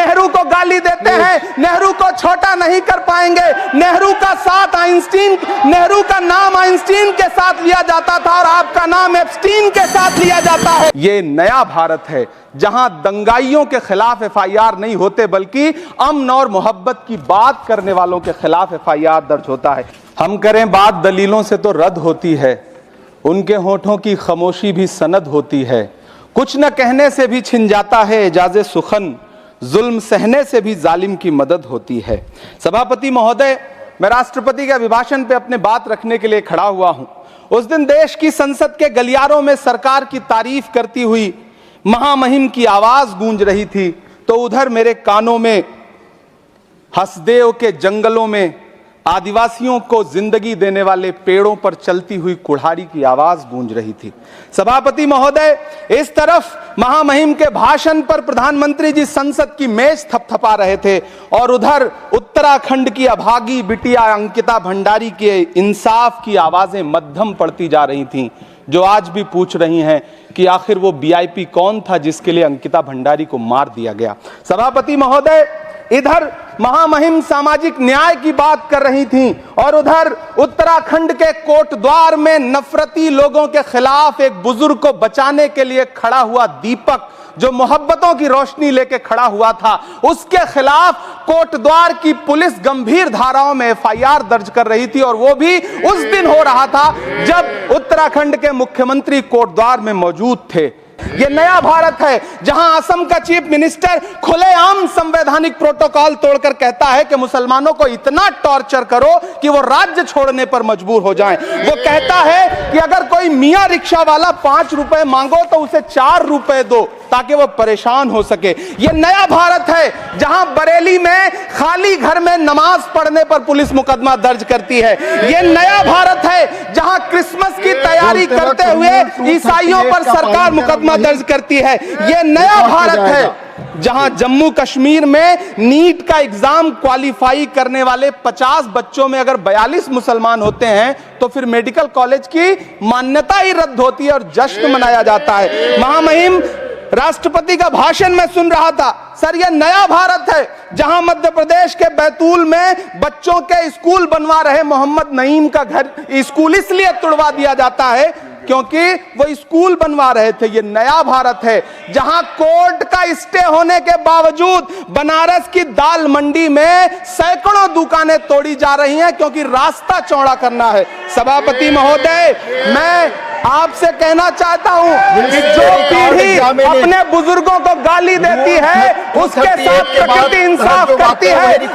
नेहरू को गाली देते हैं, नेहरू को छोटा नहीं कर पाएंगे। नेहरू का नाम आइंस्टीन के साथ लिया जाता था और आपका नाम एप्स्टीन के साथ लिया जाता है। ये नया भारत है जहां दंगाइयों के खिलाफ एफआईआर नहीं होते बल्कि अमन और मोहब्बत की बात करने वालों के खिलाफ एफआईआर दर्ज होता है। हम करें बात दलीलों से तो रद्द होती है, उनके होठों की खामोशी भी सनद होती है। कुछ न कहने से भी छिन जाता है एजाज़े सुखन, जुल्म सहने से भी जालिम की मदद होती है। सभापति महोदय, मैं राष्ट्रपति के अभिभाषण पे अपने बात रखने के लिए खड़ा हुआ हूं। उस दिन देश की संसद के गलियारों में सरकार की तारीफ करती हुई महामहिम की आवाज गूंज रही थी, तो उधर मेरे कानों में हसदेव के जंगलों में आदिवासियों को जिंदगी देने वाले पेड़ों पर चलती हुई कुल्हाड़ी की आवाज गूंज रही थी। सभापति महोदय, इस तरफ महामहिम के भाषण पर प्रधानमंत्री जी संसद की मेज थपथपा रहे थे और उधर उत्तराखंड की अभागी बिटिया अंकिता भंडारी के इंसाफ की आवाजें मध्यम पड़ती जा रही थीं, जो आज भी पूछ रही हैं कि आखिर वो वीआईपी कौन था जिसके लिए अंकिता भंडारी को मार दिया गया। सभापति महोदय, इधर महामहिम सामाजिक न्याय की बात कर रही थीं और उधर उत्तराखंड के कोटद्वार में नफरती लोगों के खिलाफ एक बुजुर्ग को बचाने के लिए खड़ा हुआ दीपक, जो मोहब्बतों की रोशनी लेके खड़ा हुआ था, उसके खिलाफ कोटद्वार की पुलिस गंभीर धाराओं में एफआईआर दर्ज कर रही थी और वो भी उस दिन हो रहा था जब उत्तराखंड के मुख्यमंत्री कोटद्वार में मौजूद थे। ये नया भारत है जहां असम का चीफ मिनिस्टर खुलेआम संवैधानिक प्रोटोकॉल तोड़कर कहता है कि मुसलमानों को इतना टॉर्चर करो कि वो राज्य छोड़ने पर मजबूर हो जाएं। वो कहता है कि अगर कोई मियां रिक्शा वाला 5 रुपए मांगो तो उसे 4 रुपए दो ताकि वो परेशान हो सके। ये नया भारत है जहां बरेली में खाली घर में नमाज पढ़ने पर पुलिस मुकदमा दर्ज करती है। ये नया भारत है जहां क्रिसमस की तैयारी करते हुए ईसाइयों पर सरकार मुकदमा दर्ज करती है। ये नया भारत है जहां जम्मू कश्मीर में नीट का एग्जाम क्वालिफाई करने वाले 50 बच्चों में अगर 42 मुसलमान होते हैं तो फिर मेडिकल कॉलेज की मान्यता ही रद्द होती है और जश्न मनाया जाता है। महामहिम, राष्ट्रपति का भाषण में सुन रहा था। सर, यह नया भारत है जहां मध्य प्रदेश के बैतूल में बच्चों के स्कूल बनवा रहे मोहम्मद नईम का घर स्कूल इसलिए तुड़वा दिया जाता है क्योंकि वो स्कूल बनवा रहे थे। ये नया भारत है जहां कोर्ट का स्टे होने के बावजूद बनारस की दाल मंडी में सैकड़ों दुकानें तोड़ी जा रही हैं क्योंकि रास्ता चौड़ा करना है। सभापति महोदय, मैं आपसे कहना चाहता हूं कि जो पीढ़ी अपने बुजुर्गों को गाली देती है उसके साथ प्रकृति इंसाफ करती है।